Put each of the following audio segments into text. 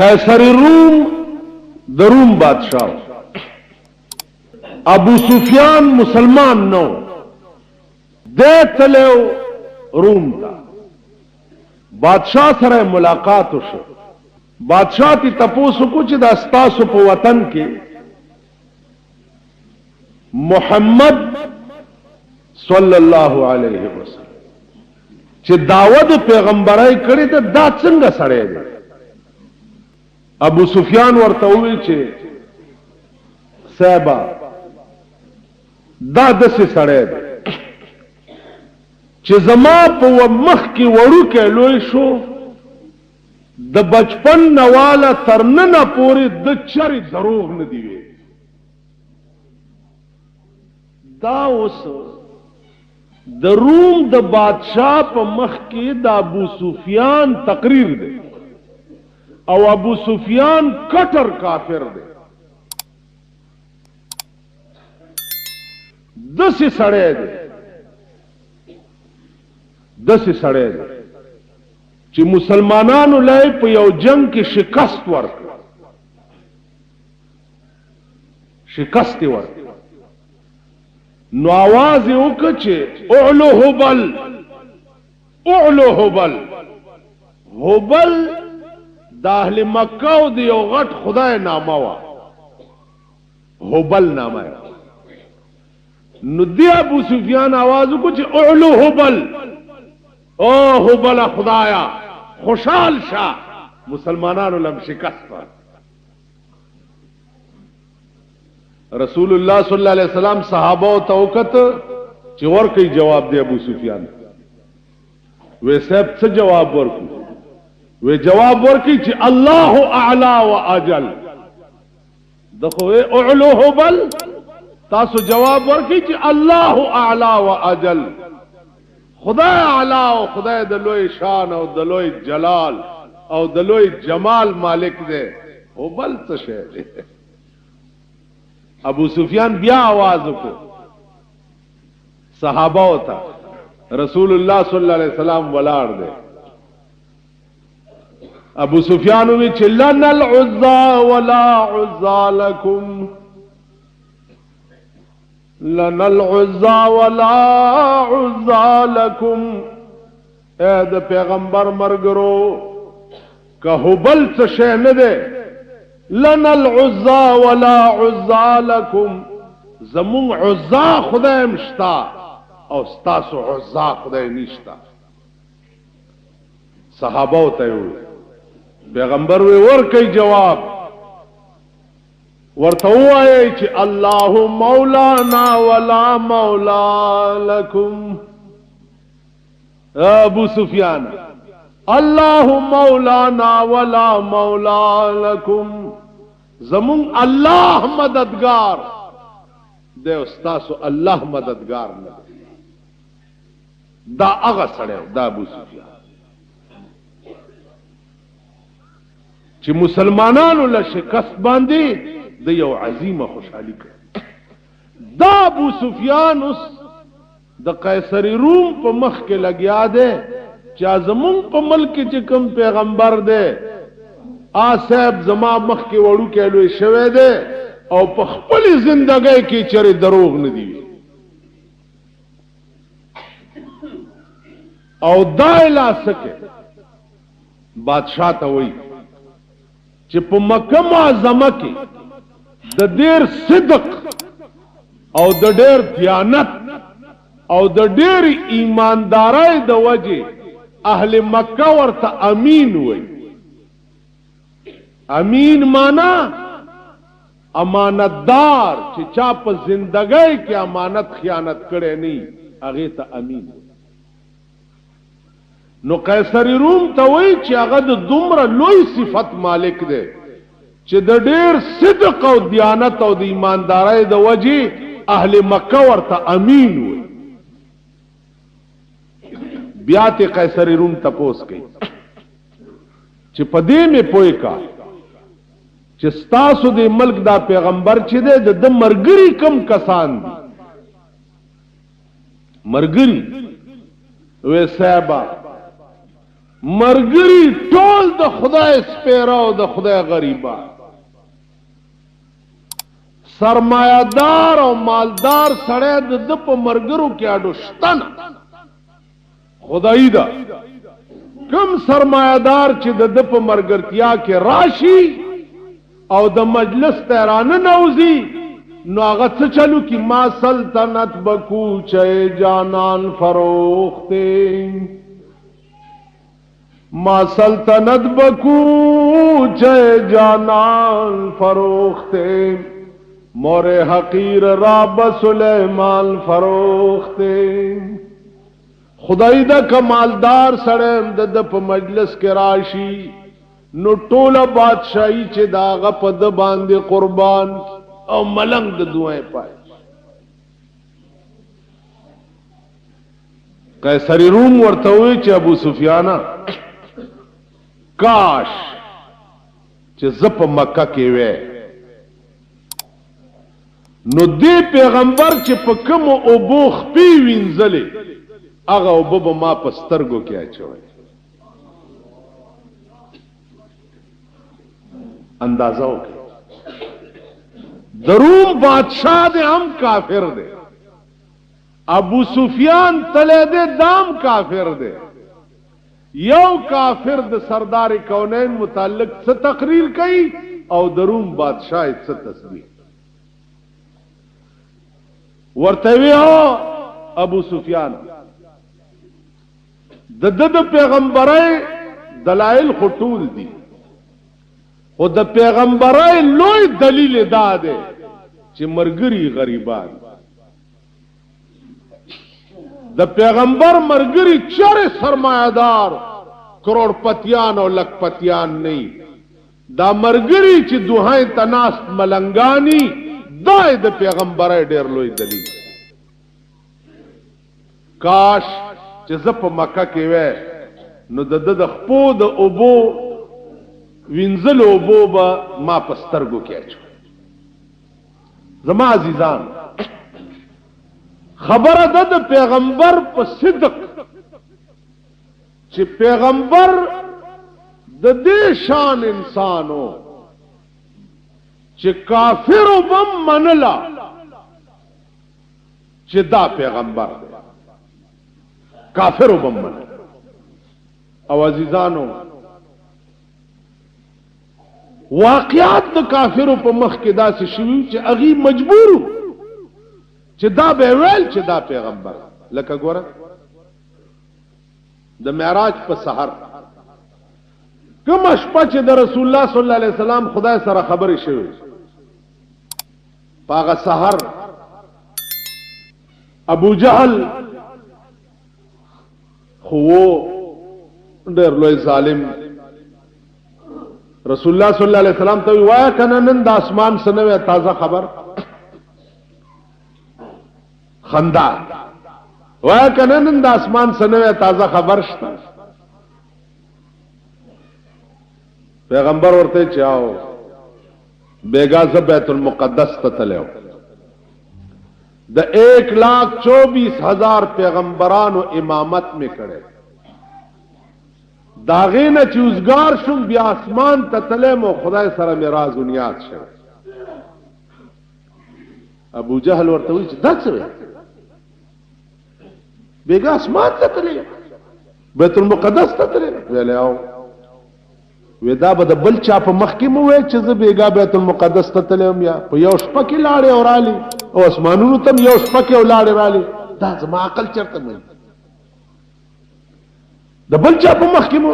قیصر روم د روم بادشاہ ابو سفیان مسلمان نو دے تلو روم تا بادشاہ سره ملاقات شو بادشاہ تی تپوسو کو چې دا ستاسو په وطن کې محمد صلی الله علیه وسلم چې دعوت پیغمبرای کړی ته دا څنګه سره دی ابو سفیان ورته وویل چې صاحب دا دسه سره دی چې زما په مخ کې وړو کې لوی شو د بچپن نواله ترننه پورې د چری دروغ نه دی وی دا اوس د روم د بادشاہ په مخ کې د ابو سفیان تقریر دی او ابو سفیان کټر کافر دی دسه سړی دی دسه سړی دی چې مسلمانانو لای په یو جنگ کې شکست ورکړ شکست ورکړ نو आवाज وکړ چې اعلو هبل اعلو هبل هبل د اهل مکه او د یو غټ خدای نامه وا هبل نامه نو دی ابو سفیان आवाज وکړ چې اعلو هبل او هبل خدایا خوشحال شه مسلمانانو لم شکست رسول الله صلی الله علیه وسلم صحابه او توکت چې ورکې جواب دی ابو سفیان وې صاحب څه جواب ورکو وې جواب ورکې چې الله اعلى واجل دغه اعلو هبل تاسو جواب ورکې چې الله اعلى واجل خدای اعلی او خدای د لوی شان او د لوی جلال او د لوی جمال مالک دی او بل څه شی دی ابو سفیان بیا आवाज وکړ صحابه وتا رسول الله صلی الله علیه وسلم ولاړ دی ابو سفیان وی چې لن العزى ولا عزى لكم لن العزى ولا عزى لكم اے د پیغمبر مرګرو که هبل څه شی نه ده لن العزى ولا عزى لكم زمون عزا خدای مشتا او ستاسو عزا خدای نشتا صحابه ته پیغمبر وی ورکي جواب ورته وایي چې الله مولانا ولا مولا لكم ابو سفیان الله مولانا ولا مولا لكم زمون الله مددگار د استاسو الله مددگار نه دا هغه سره دا ابو سفیان چې مسلمانانو له شکست باندې د یو عظیمه خوشحالي کوي دا ابو سفیان اوس د قیصر روم په مخ کې لګیا دی چې زمون په ملک چې کوم پیغمبر دی صاحب زما مخ کې وړو کې لوی شوی دی او په خپل ژوندۍ کې چره دروغ نه دی او دا لاسکه بادشاہ ته وایي چې په مکه معظمه کې د ډېر صدق او د ډېر دیانت او د ډېر ایماندارۍ د وجه اهل مکه ورته امین وای امین معنا امانتدار چې چا په زندګۍ کې امانت خیانت کړي نه هغه ته امین نو قیصر روم ته وای چې هغه د دومره لوی صفت مالک دی چې د ډېر صدق او دیانت او د ایماندارۍ د وجه اهل مکه ورته امین وي بیا ته قیصر روم تپوس کوي چې په دې مې پوي کا چې ستاسو د ملک دا پیغمبر چې دی د مرګري کم کسان دي مرګري وې صاحب مرګري ټول د خدای سپیره او د خدای غریبان، سرمایدار او مالدار سړی د ده په مرګرو کې اډو شته نه، خدایي ده. کم سرمایدار چې د ده په مرګرتیا کې راشي او د مجلس ته راننوځي نو هغه څه چلو کی ما سلطنت بکوچه جانان فروخته، ما سلطنت بکوچه جانان فروخته، مور حقیر راب سلیمان فروخته. خدای دا کمالدار سړی د ده په مجلس کې راشي نو ټوله بادشاہي چې د هغه په ده باندې قربان او ملنګ د دوی پای. قیصر روم ورته وی چې ابو سفیانه کاش چې زه په مکه کې وې نو دې پیغمبر چې په کوم اوبو خپې وینځلې هغه اوبه به ما په سترګو کې اچوي. اندازه وکړه د روم بادشاہ دې هم کافر دی، ابو سفیان تله دې دام کافر دی. یو کافر د سردار کونین متعلق څه تقریر کوي او د روم بادشاہ څه تسبیح ورته وی. ابو سفیان د پیغمبرای دلائل خطول دي او د پیغمبرای لوی دلیل دا ده چې مرګري غریبان، د پیغمبر مرګري چر سرمایدار کروڑپتیان او لکپتیان نه، دا مرګري چې دوهای تناس ملنګانی دا د پیغمبرای ډیر لوی دلیل. کاش چې زه په مکه کې وې نو د خپو د اوبو وینځل اوبو به ما په سترګو کې اچو. زما عزیزان خبره ده د پیغمبر په صدق چې پیغمبر د دې شان انسانو چې کافر وبم منلا چې دا پیغمبر دی، کافر وبم منلا. او عزیزانو واقعات د کافرو په مخ کې داسې شوي چې هغه مجبور چې دا به ویل چې دا پیغمبر. لکه ګوره د معراج په سحر کوم شپه چې د رسول الله صلی الله علیه وسلم خدای سره خبرې شوې، پاغه سحر ابو جهل خو ډېر لوی ظالم رسول الله صلی الله علیه وسلم ته وایا کنه نن د اسمان سنوي تازه خبر خندا وایا کنه نن د اسمان سنوي تازه خبر شته. پیغمبر ورته چاو بیگا ز بیت المقدس ته تلو د 1,24,000 پیغمبرانو امامت میں کړي داغه نه چوزګار شوم بیا اسمان ته تلم او خدای سره میراث دنیا شه. ابو جهل ورته وی چې دا څه بیگا اسمان ته تللی بیت المقدس ته تللی ویل او ودا به د بل چا په مخ کې مو وای چې زه بیگا بیت المقدس ته تلم یا په یو شپه کې لاړې اورالي او اسمانونو ته یو شپه کې ولاړې رالي. دا زما عقل چرته مې د بل چا په مخ کې مو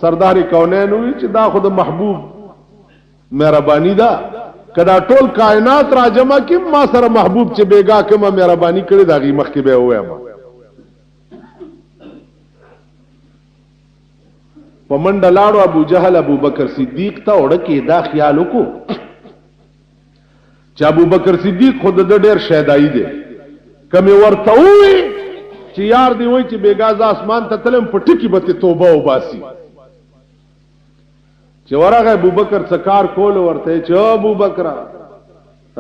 سردار کونین وی چې دا خود محبوب مهرباني ده کدا ټول کائنات را جمع کې ما سره محبوب چې بیگا کومه مهرباني کړې دا غي مخ کې به وایم. پمنډ لاړو ابو جهل ابو بکر صدیق ته وړکه دا خیال وکړو چې ابو بکر صدیق خود د ډېر شیدای دی کمه ورته وی چې یار دی وای چې بیگاز اسمان ته تلم پټکی به توبه وباسي. چې ورغه ابو بکر څکار کول ورته چې ابو بکر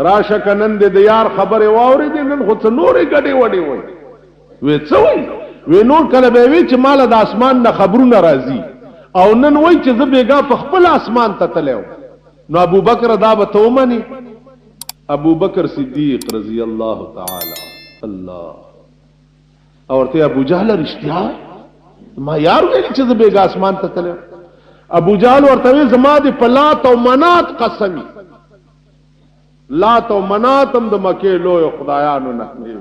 راشه کنن د یار خبره واورې دي نن خو څه نورې ګډې وډې وای وې څه وای وی نور کله به وی چې مال د اسمان نه خبرونه راځي او نن وای چې زه بیګا په خپل اسمان ته تلم نو ابو بکر دا به ته ومني ابو بکر صدیق رضی الله تعالی الله او ورته ابو جهل رښتیا ما یار ویل چې زه بیګا اسمان ته تلم ابو جهل ورته زما د پلات او منات قسمی لات او منات هم د مکه لوی خدایانو نه وي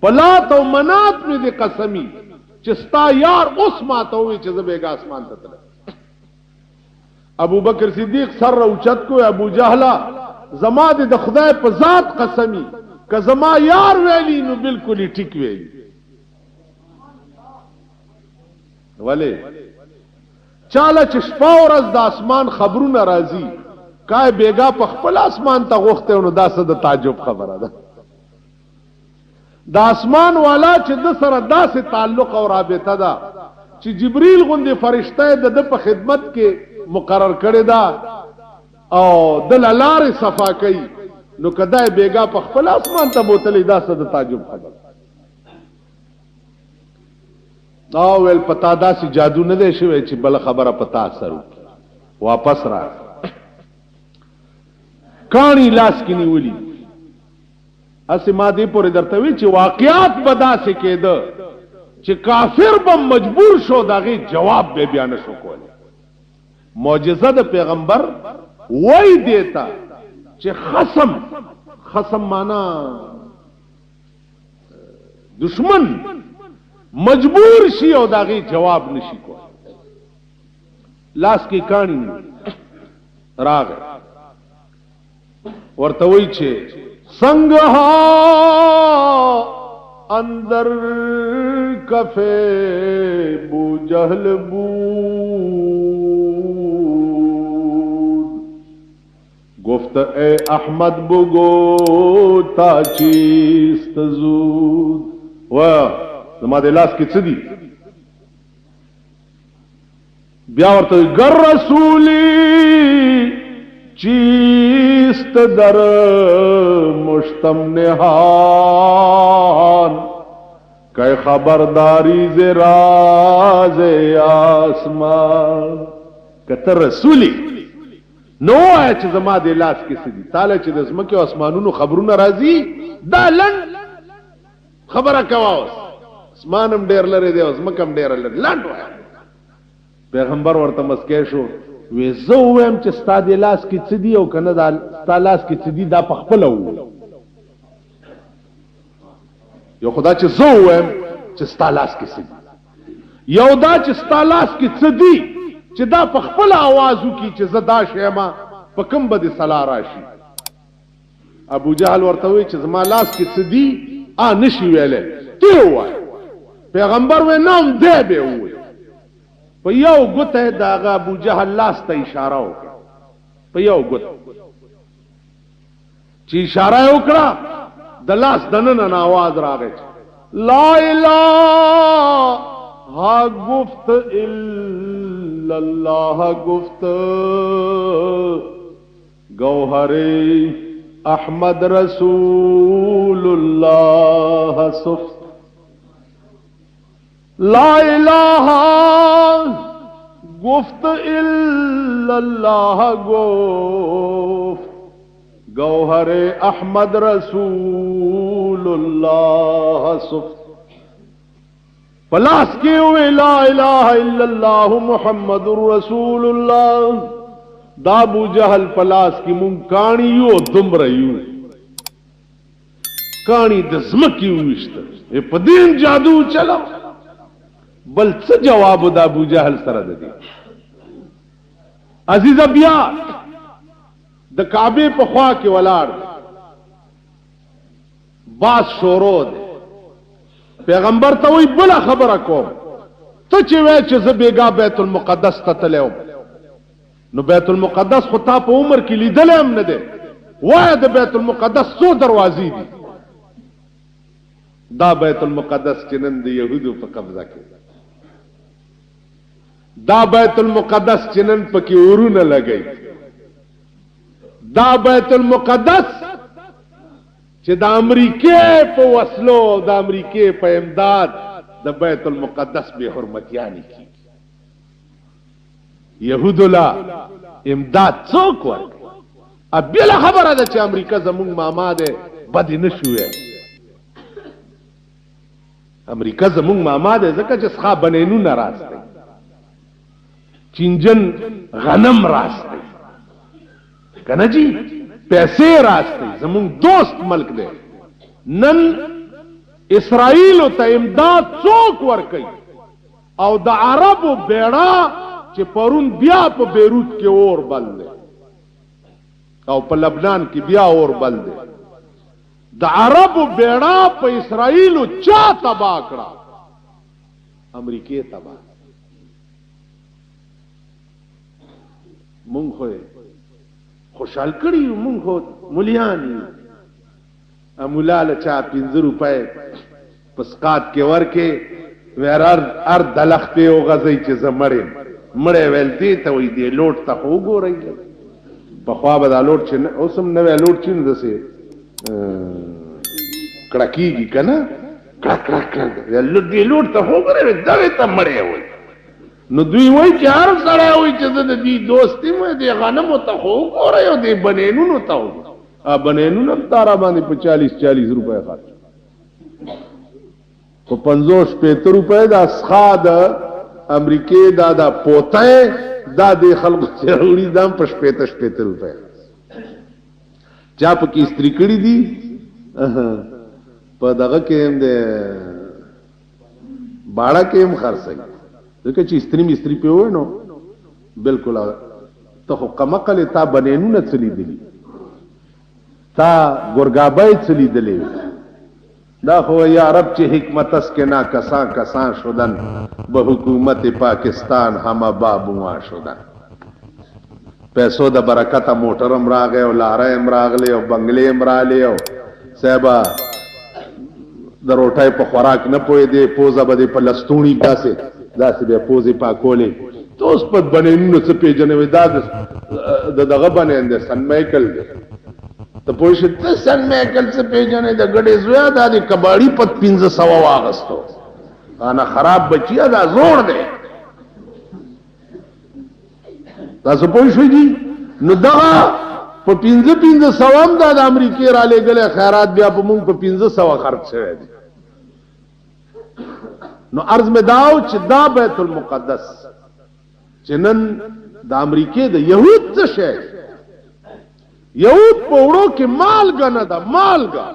پلات او منات می د قسمی چې ستا یار اوس ماته وي چې زه بیګا اسمان ته تلم ابو بکر صدیق سر اوچت کو ابو جهل زما د خدای په ذات قسمی که زما یار ویلی نو بالکل ټیک ویلی ولی چاله چې شپه ورځ د اسمان خبرونه راځي کای بیگا په خپل اسمان ته غوښته نو دا څه د تعجب خبره ده د اسمان والا چې د سره داسې تعلق او رابطه ده چې جبريل غوندې فرشته د په خدمت کې مقرر کړی ده او د لارې صفا کوي نو کدای بیگا په خپل اسمان ته بوتلې دا څه د تعجب خبره دا ول پتا داسې جادو نه دی شوی چې بل خبره پتا اثر واپس را کانی لاس کې نیولې اسی ما دې پورې درته وی چې واقعیات بداسه کېده چې کافر به مجبور شو داغه جواب به بیان شو کول معجزه د پیغمبر وای دیتا چې خصم معنا دشمن مجبور شي او داغه جواب نشي کول لاس کې کانی راغ ورته وی چې څنګه اندر کفے بو جہل بود گفت اے احمد بگو تا چیست زود زما د لاس کې څه دي بیا ورته گر رسولی چیست در مشتم نهان کہ خبرداری ز راز آسمان کته رسولی نو آیا چې زما د لاس کې څه دي تعالی چې د زمکه او اسمانونو خبرونه راځي دا لن خبره کواوس اسمانم ډیر لري دی او زمکم ډیر لري لاند وای پیغمبر ورته مسکې شو وې زه وایم چې ستا د لاس کې څه دي او کنه دا ستا لاس کې څه دي دا په خپل وو یو خدا چې زه وایم چې ستا لاس کې څه دي یو دا چې ستا لاس کې څه دي چې دا په خپل आवाज وکي چې زه دا شیما په کوم بده صلا راشي ابو جهل ورته وی چې زما لاس کې څه دي نشي ویلې ته وای پیغمبر و نام دی به وای په یو ګوته داغه ابو جهل لاس ته اشاره وکړه په یو ګوته چې اشاره وکړه د لاس دننه आवाज راغی لا اله گفت الا الله گفت گوهر احمد رسول الله صفت لا الہ گفت الا اللہ گفت گوہر احمد رسول اللہ صفت پلاس کے ہوئے لا الہ الا اللہ محمد رسول اللہ دا ابو جہل پلاس کی من کانیو دم رہیو کانی دزمکی ہوئیشتا اے پدین جادو چلا بل څه جواب د ابو جهل سره دی عزیز بیا د کعبه په خوا کې ولاړ باس شورو دی پیغمبر ته وی بل خبره کوم ته چې وای چې زه بیګا بیت المقدس ته تلم نو بیت المقدس خو تا په عمر کې لیدل هم نه دی وای د بیت المقدس څو دروازې دي دا بیت المقدس چې نن د يهودو په قبضه کې دا بیت المقدس چنن پکی ورونه لګی دا بیت المقدس چې د امریکې په وسلو د امریکې په امداد د بیت المقدس به حرمتیانی کی یهودو لا امداد څوک ورکړي اب بل خبره ده چې امریکا زمونږ ماما ده بد نه شوې امریکا زمونږ ماما ده ځکه چې ښه بنینو نه راځي چینجن غنم راستے کنا جی پیسے راستے زمون دوست ملک دے نن اسرائیل تا امداد څوک ورکي او د عربو بیڑا چې پرون بیا په بیروت کې اور بل دے او په لبنان کې بیا اور بل دے د عربو بیڑا په اسرائیل چا تباہ کړه امریکې تباہ مونږ خو خوشحال کړي مونږ خو مليان مولا له چا 15 روپے پسقات کې ورکه ورار ار دلخته او غزي چې زمړې مړې ویل دي ته وې دي لوټ ته وګورئ په خوا به دا لوټ چې اوسم نه وی لوټ چې نه دسه کړکیږي کنه کړک کړک کړک دې لوټ ته وګورئ دا ته مړې وې نو دوی وای چې هر سره وای چې د دې دوستي مې د غنمو ته خو ګورې او د بنینونو ته ا بنینونو تارا باندې په 40 روپے خرچ په 50 روپے د اسخا د امریکې دا پوته دا د خلکو ضروري دام په 50 روپے چا په کې استری کړی دي په دغه کې هم د باړه کې هم خرڅي ځکه چې استری په وای نو بالکل ته خو کمقل تا بنینو نه چلی دي تا ګورګابای چلی دي دا خو یا رب چې حکمت اس کې نا کسان شدن به حکومت پاکستان هم بابوا شدن پیسو د برکت موټر امراغه او لارې امراغله او بنگلې امراله او صاحبہ د روټای په خوراک نه پوي دي پوزا بده په لستونی داسې به پوزي پاکولې توس په بنینو څه پیژنې وې دا دغه بنین دي سن مایکل ته پوښتنه ته سن مایکل څه پیژنې د غړې زویا د کباړي په 1500 واغستو انا خراب بچیا دا زوړ دی تاسو پوښښئ دي نو دا په 1500 هم د امریکای را لګلې خیرات بیا په مونږ په 1500 خرڅ شوی دی نو عرض میں داو چې دا بیت المقدس چې نن د امریکای د يهود څه شي يهود په وړو کې مالګه نه ده مالګه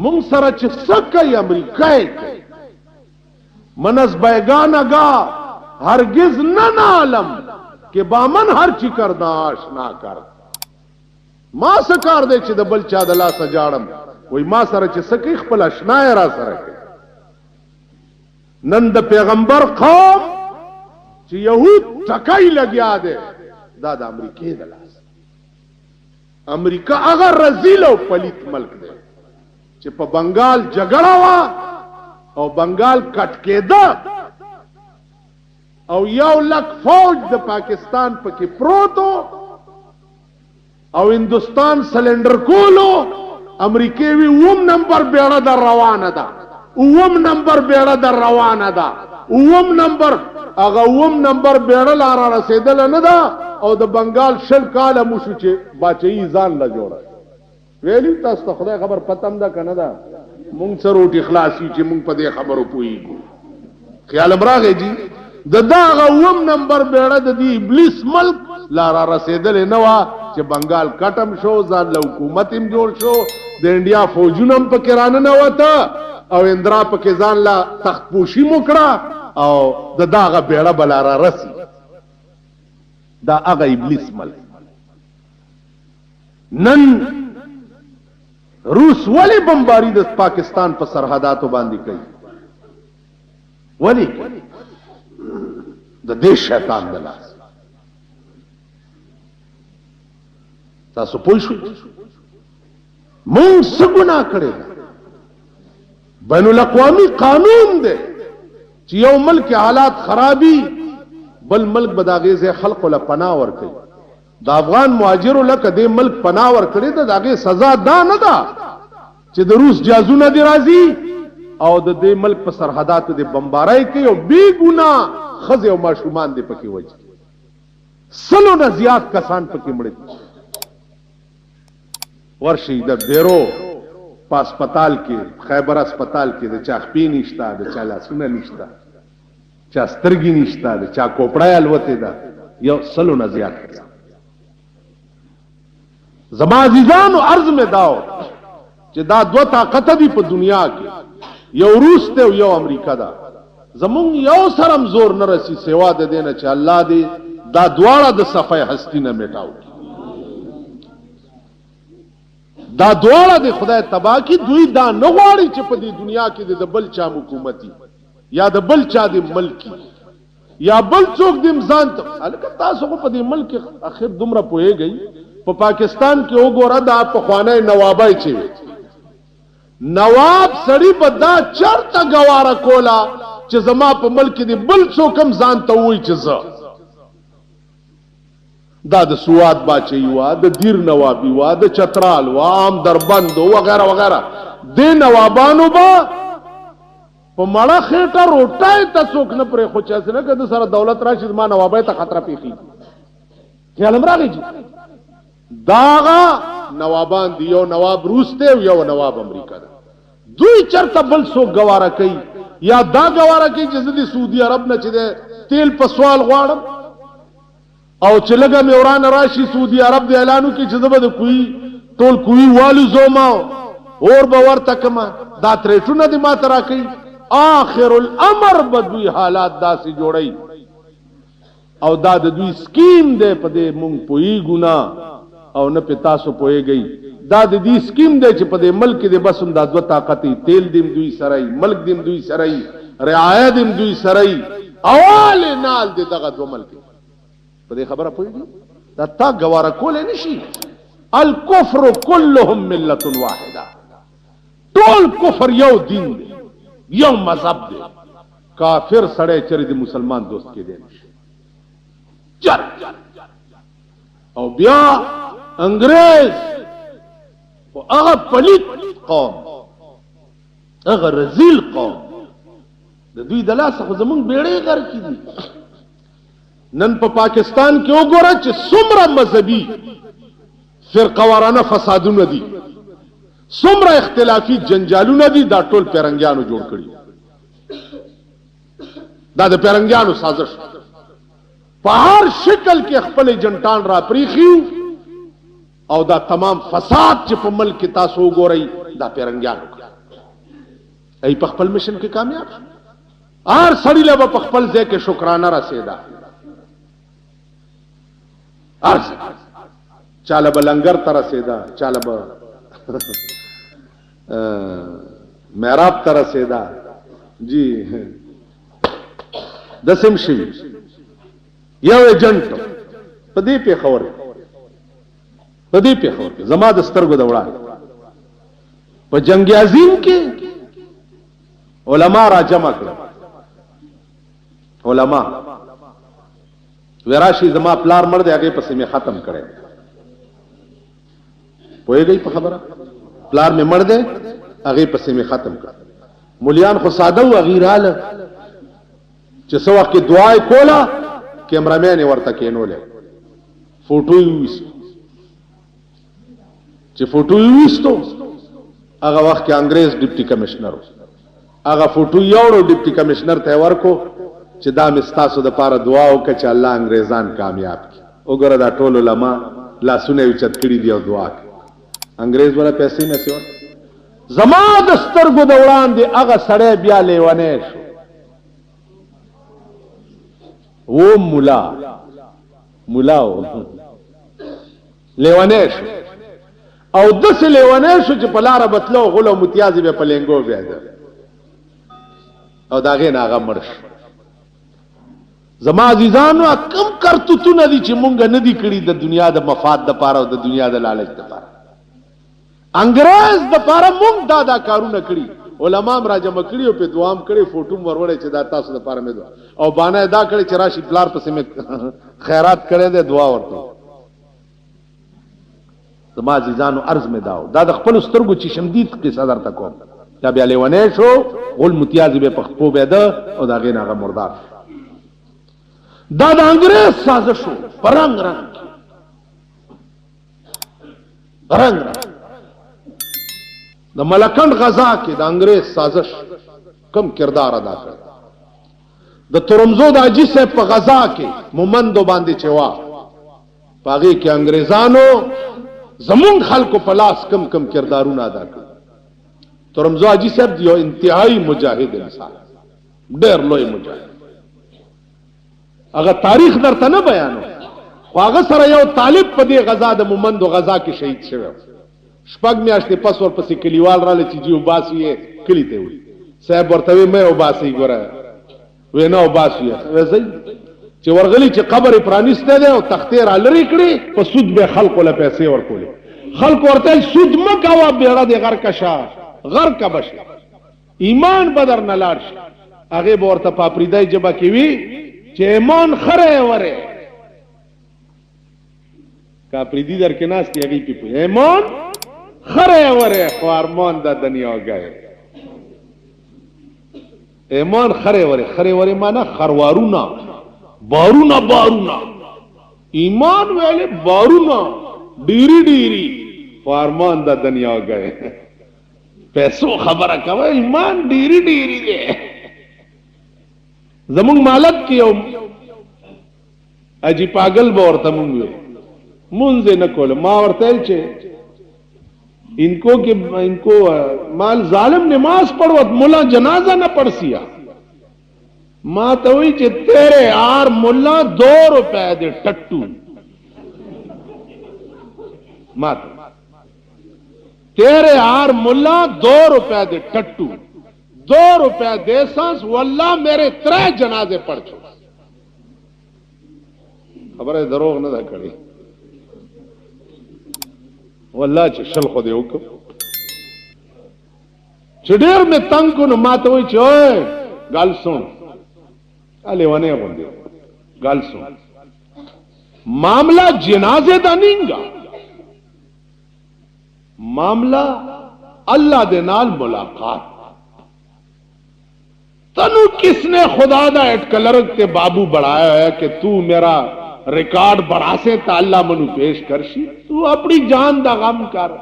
مونږ سره چې څکه امریکای منس بیگانگا هرگز نه عالم کې بامن هر چی کردا آشنا کر ما سکار دې چې د بل چا د لاس جاړم وای ما سره چې سکی خپل آشنا را سره نن د پیغمبر قوم چې يهود ټکای لګیا دي دا د امریکای د لاس امریکا هغه رزیل او پلیت ملک دی چې په بنگال جګړه وا او بنگال کټ کېده او 1 لک فوج د پاکستان پکې پروتو او هندستان سلندر کولو امریکایي 9 نمبر بیړه در روانه ده 9 نمبر بیړه در روانه ده 9 نمبر هغه 9 نمبر بیړه لار رسیدل نه ده او د بنگال شل کاله موشو چې باچې ځان لا جوړه ویلی تاسو ته خدای خبر پتم ده کنه ده مونږ سره روټي خلاصي چې مونږ په دې خبرو پويګو خیال امراغه جی د داغه 9 نمبر بیړه د دې ابلیس ملک لار رسیدل نه وا چې بنگال کټم شو ځان له حکومت هم جوړ شو د انډیا فوجونم په کرانه نه وته او اندرا په کې ځان لا تخت پوشي موکړه او د داغه بیړه بلاره رسی دا هغه ابلیس ملک نن روس ولی بمباری د پاکستان په سرحداتو باندې کوي ولی د دې شیطان د لاس تاسو پوښښئ مونږ څه ګناه کړی بین الاقوامی قانون دی چې یو ملک حالات خرابي بل ملک بداغیزه خلق له پناه ورکړي د افغان مهاجرو لکه د ملک پناه ورکړې ده، د هغې سزا دا نه ده چې د روس جازونه دې راځي او د دې ملک په سرحداتو دې بمبارۍ کوي او بې ګناه ښځې او ماشومان دې پکې وجي. 100 نه زیات کسان پکې مړه دي. ورشي د ډیرو په اسپتال کې، خیبر اسپتال کې د چا خپې نشته، د چا لاسونه نشته، چا سترګې نشته، د چا کوپړی الوتې ده، یو 100 نه زیات کسان. زما عزیزانو عرض میں داو چې دا دو طاقت دي په دنیا کې، یو روس ته او یو امریکا ده. زمونږ یو سرم زور نه رسی سوا د دینه چې الله دې دا دواړه د صفای هستی نه میټاو، دا دواړه د خدای تبا کی. دوی دا نه غواړي چې په دې دنیا کې د بل چا حکومتي یا د بل چا د ملکی یا بل څوک د ځان ته. الکه تاسو په دې ملک اخر دومره پوهیږئ، په پاکستان کې وګوره دا په خوانه نوابای چې نواب سړی په دا چرته گواره کولا چې زما په ملک کې بل څوک هم ځان ته وایي چې زه دا د سواد باچي وا، د دیر نوابی وا، د چترال وا، عام دربند وغیرہ وغیرہ. د نوابانو با په مړه خېټه روټای ته څوک نه پرې خو چې نه کده سره دولت راشي ما نوابای ته خطر پیخي. خیال امراغي داغه نوابان دی، یو نواب روس ته یو نواب امریکا ده. دوی چرته بل څوک گواره کوي یا دا گواره کوي چې د سعودي عرب نه چې تیل په سوال غواړم او چې لګه مې ورانه راشي سعودي عرب د اعلانو کې چې زبر د کوي ټول کوي والو زوما اور به ورته کما دا تریټونه دي ما ترا کوي. آخر الامر بدوی حالات داسې جوړي او دا د دوی سکیم دی. په دې مونږ پوهیږو نه او نه په تاسو پوهیږئ. دا د دې سکیم دی چې په دې ملک کې بس هم دا دوه طاقتي تیل دیم دوی سره، ملک دیم دوی سره، رعایت دیم دوی سره، اول نال دې دغه دوه ملک په دې خبره پوهیږي. دا تا گواره کولای نشي. الکفر كلهم ملت واحده، ټول کفر یو دین دی، یو مذهب دی. کافر سړی چرې د مسلمان دوست کې دی چر. او بیا انګريز او هغه پلیت قوم، هغه رذیل قوم، د دوی د لاسه خو زمونږ بیړۍ غر کې دي. نن په پاکستان کې وګوره چې څومره مذهبي فرقه وارانه فسادونه دي، څومره اختلافي جنجالونه دي. دا ټول پیرنګیانو جوړ کړي، دا د پیرنګیانو سازش. په هر شکل کې خپل جنټان را پریخي او دا تمام فساد چې په ملک کې تاسو وګورئ دا پیرنګیانو ای په خپل مشن کې کامیاب. هر سړی له په خپل ځای کې شکرانه رسیدا. ارز چاله بلنګر تر رسیدا، چاله به محراب تر رسیدا جی دسم شي. یو ایجنټ په دې په خبر کې زما د سترګو د وړاندې په جنگ عظیم کې علما را جمع کړل. علما وراشي زما پلار مړ دی، هغه پسې مې ختم کړي. پوهیږئ په خبره؟ پلار مې مړ دی، هغه پسې مې ختم کړ. مولیان خو ساده و، غیراله چې څو وخت دعا کوله کیمرامین ورته کېنولې فوټو ویست. چې فوټو ویستو هغه وخت کې انګريز ډیپټي کمشنر، هغه فوټو یوړو ډیپټي کمشنر ته ورکو چې دا مستاسو د پاره دعا وکړه چې الله انګريزان کامیاب کړي. وګوره دا ټول علما لاسونه اوچت کړي دی او دعا کوي. انګريز ولا پیسې نه سیو. زما د سترګو د وړاندې هغه سړی بیا لیونی شو. و مولا لیونی شو او داسې لیونی شو چې په لاره بتلو غلو متیازې به په لینګو بیا ده او د هغې نه هغه مړ شو. زما عزیزانو کم کرتوتونه دي چې مونږ نه دي کړي د دنیا د مفاد دپاره او د دنیا د لالچ دپاره. انګریز دپاره مونږ دا کارونه کړي، علما هم را جمع کړي او په دعا هم کړي، فوټو هم وروړی چې دا تاسو دپاره مې او بانه دا کړی چې راشي پلار پسې مې خیرات کړی دی دعا ورته. زما عزیزانو عرض مې داو دا د خپل سترګو چې شمدید قصه درته کوم دا بیا لیونی شو غول متیازي به په خپو بېده او د هغې نه هغه مردار دا د انګریز سازش و په رنګ رنګ د ملکنډ غزا کې د انګریز سازش کم کردار ادا کړ د ترمزو د حاجي صاحب په غزا کې مومندو باندې چې وا په هغې کې انګریزانو زمونږ خلکو په لاس کم کردارونه ادا کړ ترمزو حاجي صاحب یو انتهایی مجاهد انسان ډېر لوی مجاهد هغه تاریخ درته نه بیانو خو هغه سره یو طالب په دې غزا د مومندو غزا کې شهید شوی شپږ میاشتې پس ورپسې کلیوال راله چې جی وباسي یې کلي ته وړي صاحب ورته وی مې وباسئ ګوره وی نه وباسو یې وځئ چې ورغلي چې قبر یې پرانیستی دی او تختې را لرې کړې په سود به خلکو له پیسې ورکولې خلکو ورته سود مه کوه بیړه دې غرقه شه غرقه به شي ایمان به در نه لاړ شي هغې به ورته په اپریدی ژبه کې وي چې ایمان خری ورې که اپریدي در کې ناست دی هغې پې پوهېږي ایمان خره وره خو ارمان دا دنیا گئے ایمان خره وره مانا خروارونه بارونا ایمان ویلے بارونا ډیری خو ارمان دا دنیا گئے پیسو خبره کوه ایمان ډیری دی زمونږ مالک کې یو اجي پاگل به ورته مونږ وی مونځ نه کوله ما ورته چې इनको माल जालिम नमाज पढ़वत मुला जनाजा न पढ़सिया मां तो हुई चे तेरे यार मुला 2 रुपए दे टट्टू मात तेरे यार मुला 2 रुपए दे टट्टू 2 रुपए दे सांस वल्ला मेरे 3 जनाजे पढ़ छो खबर है दरोग न था कड़ी والله چې شل خو دې وکړ چې ډېر مې تنګ کړو نو ما ته وایي چې اوئ ګال سن لیونی غوندې ګال سن معاملہ جنازے دا نینگا معاملہ اللہ دے نال ملاقات تنو کس نے خدا دا اٹکلرگ تے بابو بڑھایا ہے کہ تو میرا ریکارڈ بڑھا سے تا اللہ منو پیش کرشی تو اپنی جان دا غم کر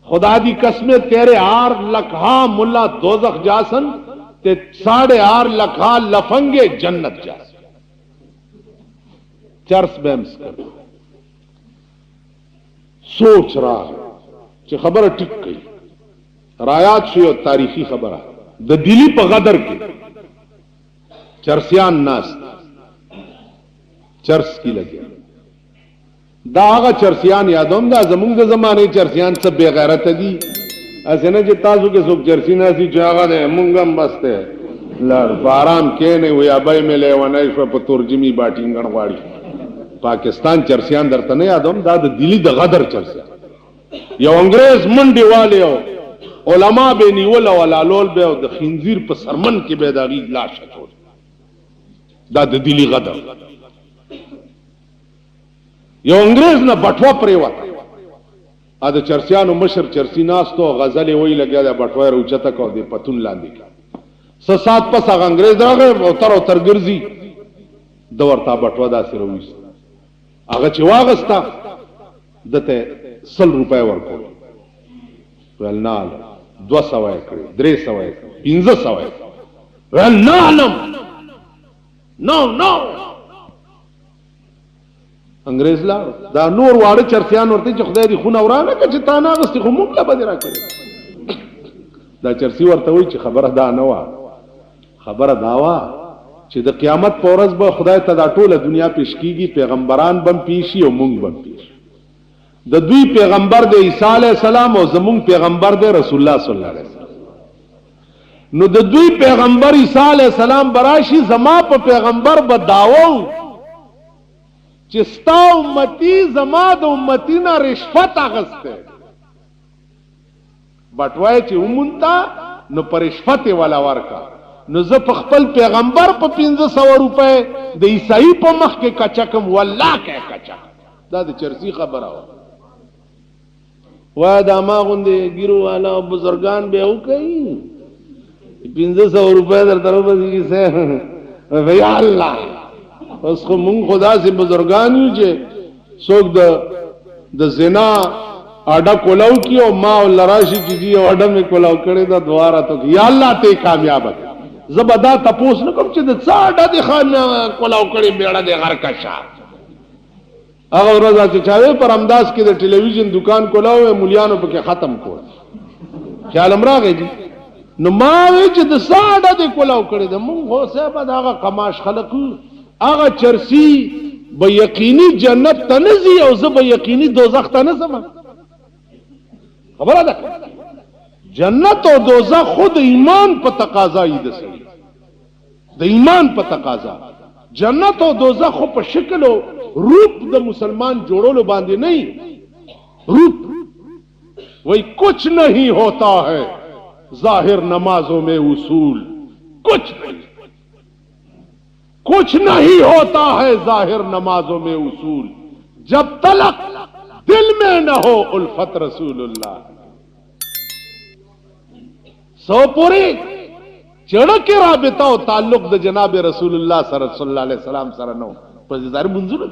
خدا دی قسمیں تیرے 8 لکھا ملا دوزخ جاسن تے 8.5 لکھا لفنگے جنت جاسن چرس بیمس کر سوچ رہا چی خبر ٹک گئی رایات شیو تاریخی خبر دا دلی پا غدر کے چرسیان ناس چرس کی لگے دا آغا چرسیان یادوم دا زمونگ دا زمانے چرسیان سب بے غیرت دی ایسے نا جی تازو کے سوک چرسی ناسی چاگا دے مونگم بستے لڑ بارام کہنے ہوئی ابائی میں لے ونائشو پا ترجمی باٹینگن غاڑی پاکستان چرسیان در تنے یادوم دا دا دلی دا غدر چرسیان یو انگریز منڈی والے ہو علماء بے نیولا والالول بے ہو دا خنزیر پا سرمن کی بے دا غید لاشا چھوڑ دا دا دلی غدر یو انگریز نا بٹوا پریواتا دا چرسیانو مشر چرسی ناستو غزلی وی لگیا دا بٹوا روچتا کو دے پتون لاندی کا سات پس آگا انگریز راگے اوتر گرزی دورتا بٹوا دا سی رویست آگا چی واغستا دتے 100 روپے ورکو ویل نال 200 اکڑی 300 اکڑی 500 اکڑی ویل نالم نو انگریز لار دا نور واړه چرسیان ورته چې خدای دې خونه ورانه که چې تا نه اغستې خو موږ له به دې راکړې دا چرسی ورته وایي چې خبره دا نه وه خبره دا وه چې د قیامت په ورځ به خدای ته دا ټوله دنیا پیش کیږي پیغمبران بم پیشي او موږ بم پیش د دوی پیغمبر د عیسی علیه السلام او زمونږ پیغمبر د رسول الله صلی الله علیه وسلم نو د دوی پیغمبر عیسی علیه السلام براشي زما په پیغمبر به داوو چې ستا امتی زما د امتی نه رشوت اغسته بټوای چې ومونتا نو پر رشوت والا ورکا نو زه په خپل پیغمبر په 500 روپے د عیسائی په مخ کې کچکم والله کې کچک دا د چرسی خبره و وای دا ما غوندې ګیرو والا بزرګان به وکړي 1500 روپے در طرف سے یا الله اوس خو مونږ خدا سي بزرګان یو چې څوک د زنا اډا کولاو کیو ما لراشي چې دی اډا می کولاو کړي دا دواره ته یا الله ته کامیاب زبدا تپوس نه کوم چې د څاډه د خان کولاو کړي بیړه د غر کشا هغه ورځ چې چاوي پر امداز کې د ټلویزیون دکان کولاو مليانو پکې ختم کول خیال امراغه دي نو ما وی چې د څاډه د کولاو کړي د مونږ هو صاحب هغه قماش خلقو هغه چرسی به یقیني جنت ته نزي او زه به یقیني دوزخ ته نزم خبره ده جنت او دوزخ خود ایمان په تقاضا یې د سړي د ایمان په تقاضا جنت او دوزخ خو په شکل او روپ د مسلمان جوړولو باندې نه روپ وہی کچھ نہیں ہوتا ہے ظاہر نمازوں میں اصول کچھ نہیں ہوتا ہے ظاہر نمازوں میں اصول جب تلق دل میں نہ ہو الفت رسول اللہ سو پوری چڑک رابطہ و تعلق د جناب رسول اللہ صلی اللہ علیہ وسلم سره نو پزیدار منظور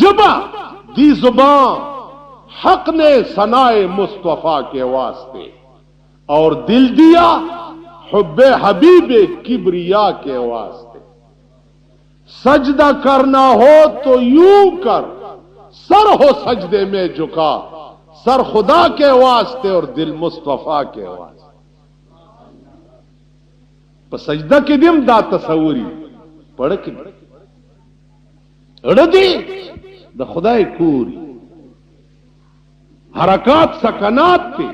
جبا دی زبان حق نے ثنائے مصطفیٰ کے واسطے اور دل دیا حب حبیب کبریا کے واسطے سجدہ کرنا ہو تو یوں کر سر ہو سجدے میں جھکا سر خدا کے واسطے اور دل مصطفیٰ کے واسطے پس سجدہ کے دیم دا تصوری پڑھ کے اڑدی دا خدای کوری حرکات سکنات تے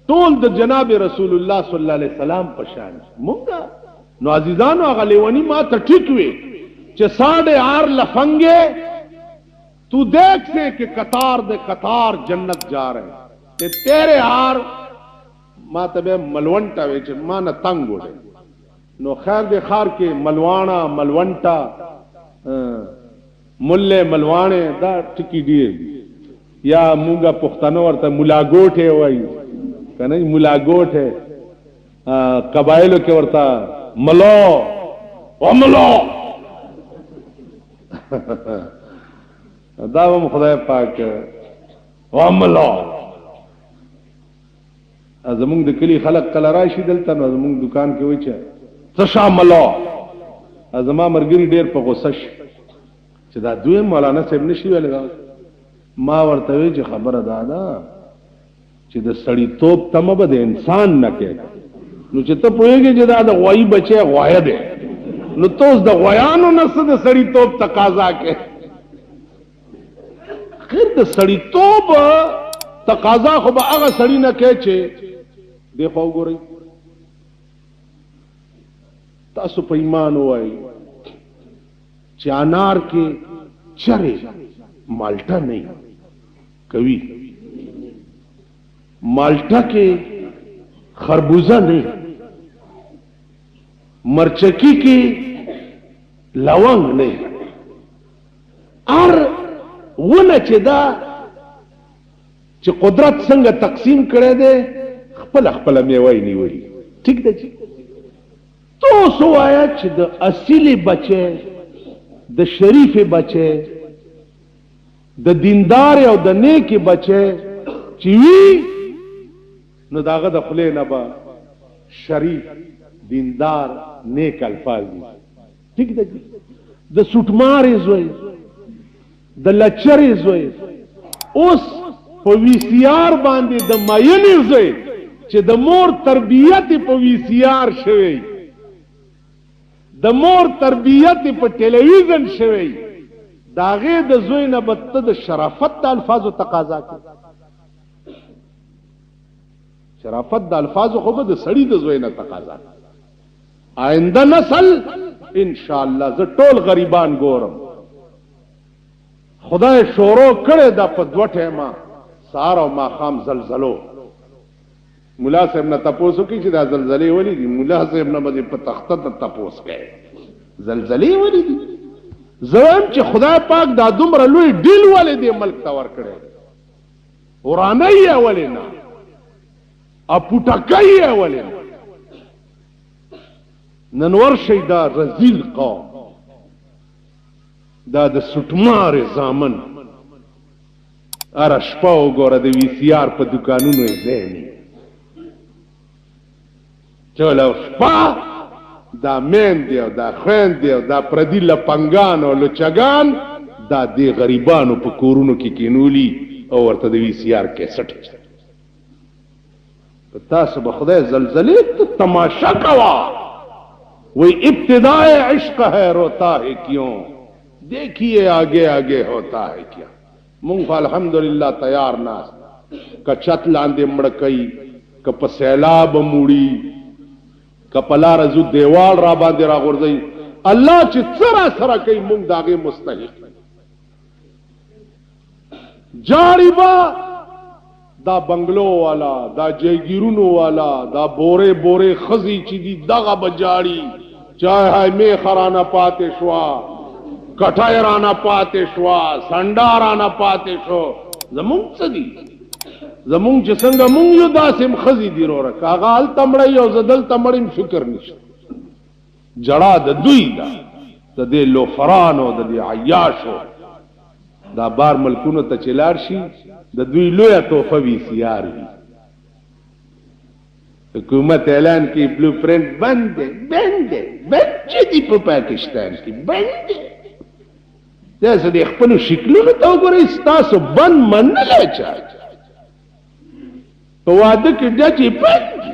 ټول د جناب رسول الله صلی الله علیه وسلم پشان مونږه نو عزیزانو هغه لیونی ما ته ټیک وي چې 8.5 لفنگے تو دیکھ سے کہ قطار دے قطار جنت جا رہے تے تیرے ہار ما تبے ملونٹا وے چې ما نه تنگ وړي نو خیر دے خار کې ملوانا ملونٹا ملے ملوانے دا ټکی دی یا مونږه پښتنو ورته مولا ګوټه وای کنه مولا ګوټه قبایلو کې ورته ملو وملو دا هم خدای پاک وملو زمونږ د کلی خلق کله راشي دلته نو زمونږ دکان کې وای چې څه شاملو زما مرګري ډیر په غوسه شي چې دا دوی مولانا صاحب نشي ویل ما ورته وی چې خبره ده چې د سړی توپ تمه به د انسان نه کې نو چې ته پوهېږې چې دا د غوایي بچی غوایه دی نو ته اوس د غویانو نه څه د سړی توپ تقاضا کې خیر د سړی توپ تقاضا خو به هغه سړی نه کې چې دی خو وګورئ تاسو په ایمان وایئ چې انار کې چرې مالټه نه کوي مالټا کے خربوزہ نہیں مرچکی کی لونگ نہیں اور وہ نہ چدا چې قدرت څنګه تقسیم کړي دي خپل خپل میوای نیوي ٹھیک ده تو سو آیا چې د اصلي بچي د شریف بچي د دیندار او د نیک بچي چې وی نو داغه د خله نه با شریف دیندار نیک الفاظ دي ٹھیک ده د سټمارې زوی د لچرې زوی اوس په وی سی آر باندې د ماینې زوی چې د مور تربیت په وی سی آر شوی د مور تربیت په ټلویزیون شوی داغه د زوی نه بت د شرافت د الفاظو تقاضا کوي شرافت د الفاظو خو به د سړی د زوی نه تقاضا آینده نسل ان شاء الله ز ټول غریبان ګورم خدای شورو کړي د په دوټه ما سار او ما خام زلزلو مولا صاحب نه تاسو کې چې دا زلزلې ولې دي مولا صاحب نه به په تخته ته تاسو کې زلزلې ولې دي زم چې خدای پاک دا دومره لوی ډیل ولې دې ملک ته ور کړي ورانی اولینا اپوټکای اولینا ننور شي دا رزیل قوم دا د سټمار زامن اره شپه وګوره د وی سی آر په دکانونو یې ځای چلو شپه دا مین دی او دا خوین دی او دا پردي لپنګان او لچګان دا دی غریبانو په کورونو کې کینولی او ورته د وی سی آر کیسټ تاسو به خدای زلزلې تماشا کوا وہی ابتداء عشق ہے روتا ہے کیوں دیکھیے آگے آگے ہوتا ہے کیا مونږ الحمدللہ تیار ناس کچت لاندې مړکئی کپ سیلاب موړي کپلا رزو دیوال را باندې را غورځي الله چې سره سره کوي مونږ داغه مستحق جاړي با دا بنگلو والا دا جیگیرونو والا دا بورے بورے خزی چی دی دغه بجاړي چاہے می خرانا پاتے شوا کټای رانا پاتے شوا سنډا رانا پاتے شو زمون څدی زمون چې څنګه مونږ یو داسم خزی دی رو کاغال تمړی او زدل تمړیم فکر نشته جړه د دوی دا د دې لوفرانو د دې عیاشو دا بار ملکونو ته چلار شي د دوی لویه توفه وی سی آر وی حکومت اعلان کی بلو پرنٹ بند چی په پاکستان کی بند جیسے دی خپلو شکلونو ته وګورئ ستاسو بند منلی چا په واده کې ډچې بند دي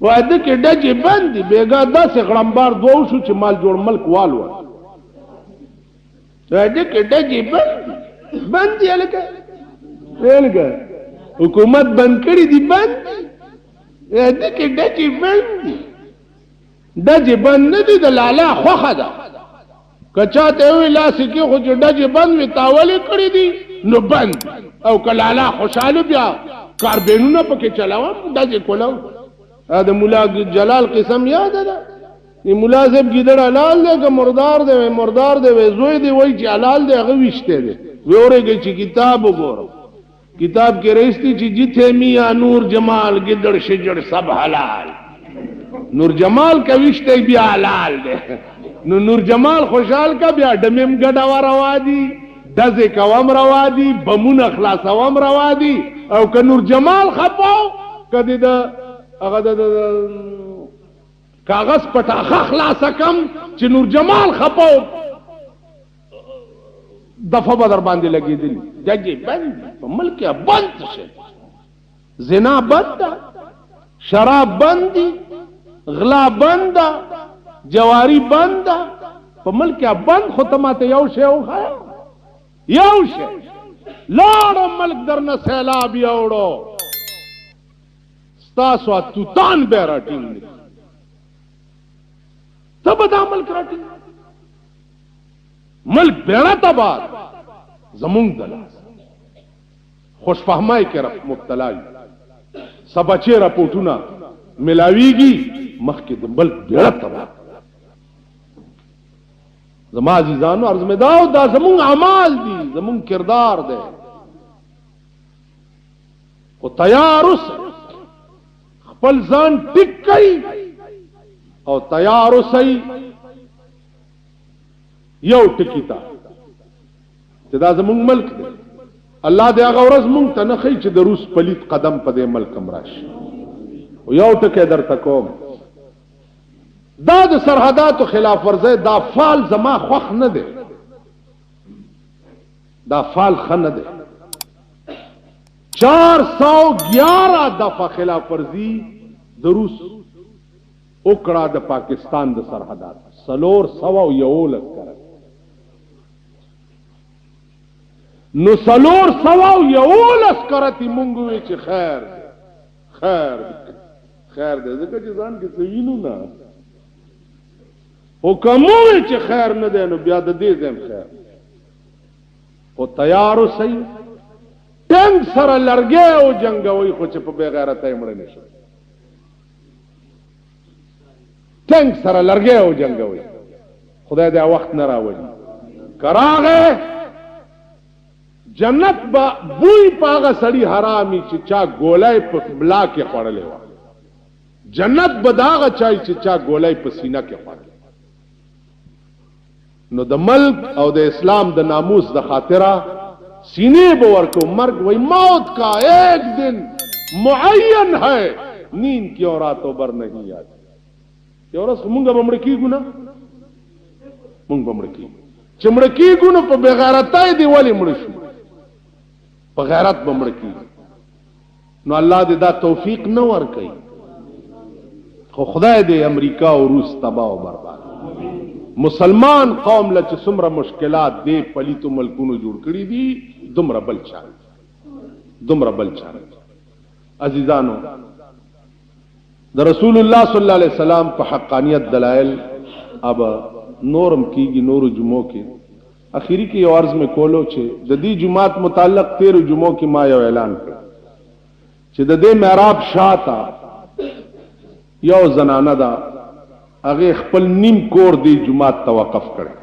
واده کې ډچې بند دي بیګا داسې غړمبار دوه شو چې مال جوړ ملک والو واده کې ډچې بند دي هلکه ویلګه حکومت بند کړي دي بند واده کې ډچې بند دي ډچې بند نه دي د لالا خوښه ده که چاته وی لاسې کې خو چې ډچې بند وي تاولې کړي دي نو بند او که لالا خوشحاله بیا کاربینونه پکې چلاوم ډچې کولو د مولا جلال قسم یاد ده مولا صاحب ګیدړ حلال دی که مردار دی مردار دی زوی دی وایي چې حلال دی هغه ویشته دی ویورېږئ چې کتاب وګورم کتاب کې رئیستی چې جتھے میاں نور جمال گدڑ شجڑ سب حلال نور جمال کا وشتے بیا حلال دے نور جمال خوشحال کا بیا ڈمیم گڑا روا دی ڈزے کوام روا دی بمون اخلاص وام روا دی او که نور جمال خپاو کدی دا کاغذ پټاخه خلاص کم چې نور جمال خپاو دفعه بدر باندې لګېدلی ججې بند په ملک بند شه زنا بند شراب بند غلا بند جواری بند په ملک بند خو ته ماته یو شی وښایه یو شی لاړو ملک درنه سیلاب یوړو ستاسو توتان به راټینګ ته به دا ملک راټینګ ملک بیڑا تباد زمون دلاس خوش فهمائی کے مبتلائی سبچے رپورٹونا ملاویگی مخ کے ملک بیڑا تباد زما عزیزانو عرض میں داو دا زمون عمال دی زمون کردار دے او تیار اس خپل ځان ټیک کئی او تیار اسی یو ټکی تا چې دا زمونږ ملک دی الله دې هغه ورځ مونږ ته نه ښیي چې د روس پلیت قدم په دې ملک هم راشي او یو ټکی درته کوم دا د سرحداتو خلاف ورزی دا فال زما خوښ نه دی دا فال ښه نه دی 411 دفعه خلاف ورزي د روس وکړه د پاکستان د سرحدات 411 کړه نو 411 کرتی مونږ وی چې خیر دې ځکه چې ځان کې څه وینو نه او کوم وی چې خیر نه دی نو بیا د دې زم خیر او تیار اوسئ ټنګ سره لرګي او جنگوي خو چې په بے غیرتۍ مړ نه شي ټنګ سره لرګي او جنگوي خدای دا وخت نه راوړي کراغه جنت با بوی پاغه سړی حرامي چې چا ګولای په بلا کې خوړلې و جنت بداغه چای چې چا ګولای په سینه کې خوړلې نو د ملک او د اسلام د ناموس د خاطره سینے بور کو مرگ وہی موت کا ایک دن معین ہے نیند کی اور راتوں بر نہیں آتی یورس منگا بمڑکی گنا منگ بمڑکی چمڑکی گنا پا بغیرتائی دی والی مڑشو پا غیرت بمڑکی نو اللہ دے دا توفیق نو ورکی خو خدای دے امریکہ و روس تباہ و برباد مسلمان قوم لچ سمر مشکلات دے پلیتو ملکونو جوڑ کری دی دمر بل چار عزیزانو دا رسول اللہ صلی اللہ علیہ وسلم پا حقانیت دلائل اب نورم کیگی نور جمعوں کی اخیری کی یو عرض میں کولو چھے دا دی جماعت متعلق 13 جمعوں کی ما یو اعلان کر چھے دا دے محراب شاہ تا یو زنانہ دا اگے خپل نیم کور دی جماعت توقف کرے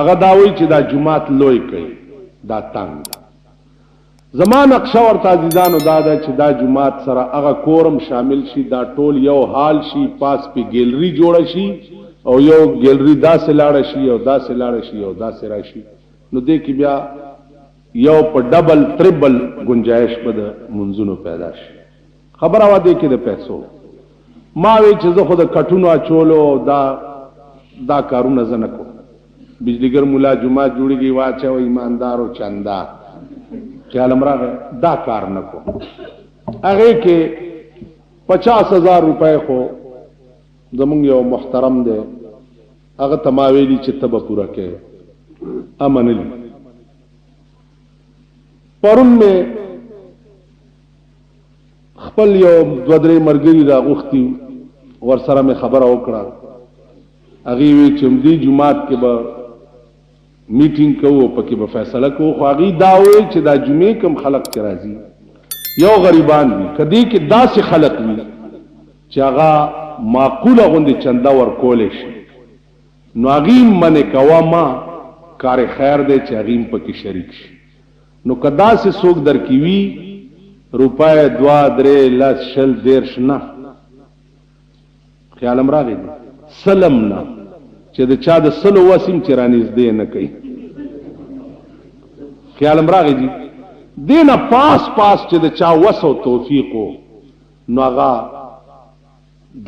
اگا داوی چې دا جماعت لوی کئی دا تنگ زمان اقشا ورطا عزیزانو دادا چې دا جماعت سره اگا کورم شامل شي دا ټول یو حال شي پاس پی گیلری جوڑا شي او یو گیلری دا سے لاڑا شي او دا سے لاڑا شي او دا سے راشي نو دے کی بیا یو پا ڈبل تربل گنجائش با دا منزونو پیدا شي خبر آوا دے کی دا پیسو ماوی چې زه خو د کټونو اچولو دا کارونه زه نه کوم بجلیګر مولا جماعت جوړېږي واچو ایماندارو چندا خیال راغی دا کار نه کوم هغې کې 50,000 روپۍ خو زمونږ یو محترم دی هغه ته ما ویلي چې ته به پوره کوې امنلی پرون مې خپل یو 2-3 مرګري راغوښتي ورسره مې خبره وکړه هغې وی چې همدې جومات کې به میټینګ کوو پکې به فیصله کوو خو هغې دا ویل چې دا جمعې کوم خلق چې راځي یو غریبان وي که دې کې داسې خلق وي چې هغه معقوله غوندې چنده ورکولی شي نو هغې منې کوه ما کار خیر دی چې هغې پکې شریک شي نو که داسې څوک درکې وي روپای 2-3 لس شل دیرش نه خیالم راغی دی سلم نه چې د چا د سلو وسیم چې رانږدې نه کوي خیالم راغی دی دې نه پاس چې د چا وس او توفیق و نو هغه